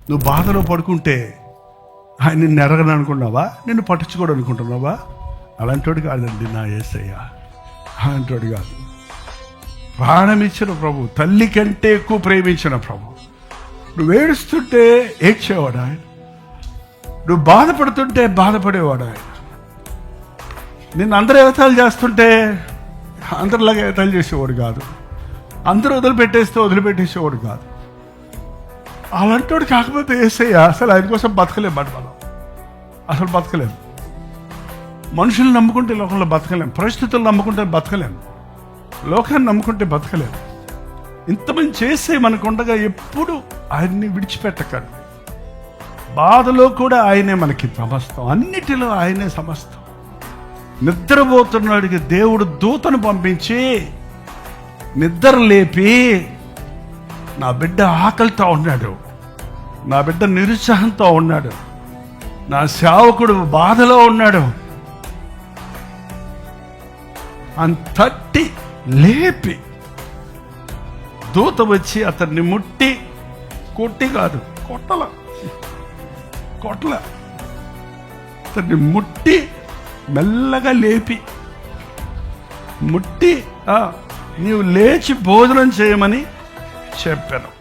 నువ్వు బాధలో పడుకుంటే ఆయన నిన్ను ఎరగను అనుకున్నావా? నిన్ను పట్టించుకోడు అనుకుంటున్నావా? అలాంటోడు కాదండి నా యేసయ్య. అలాంటోడు కాదు. ప్రాణం ఇచ్చిన ప్రభు, తల్లి కంటే ఎక్కువ ప్రేమించిన ప్రభు. నువ్వు ఏడుస్తుంటే ఏడ్చేవాడు ఆయన. నువ్వు బాధపడుతుంటే బాధపడేవాడు ఆయన. నిన్ను అందరూ ఎగతాళి చేస్తుంటే అందరిలాగా ఎగతాళి చేసేవాడు కాదు. అందరూ వదిలిపెట్టేసేవాడు కాదు. అలాంటోడు కాకపోతే యేసయ్య అసలు ఆయన కోసం బతకలేము. మనం అసలు బతకలేము. మనుషులు నమ్ముకుంటే లోకంలో బతకలేం. పరిస్థితులు నమ్ముకుంటే బతకలేం. లోకాన్ని నమ్ముకుంటే బతకలేం. ఇంతమంది చేసే మనకుండగా ఎప్పుడు ఆయన్ని విడిచిపెట్టకండి. బాధలో కూడా ఆయనే మనకి సమస్తం, అన్నిటిలో ఆయనే సమస్తం. నిద్రపోతున్నాడికి దేవుడు దూతను పంపించి నిద్ర లేపి, నా బిడ్డ ఆకలితో ఉన్నాడు, నా బిడ్డ నిరుత్సాహంతో ఉన్నాడు, నా సేవకుడు బాధలో ఉన్నాడు అని తట్టి లేపి, దూత వచ్చి అతన్ని ముట్టి, కొట్టి కాదు కొట్టల అతన్ని ముట్టి మెల్లగా లేపి ముట్టి నీవు లేచి భోజనం చేయమని చెప్పాను.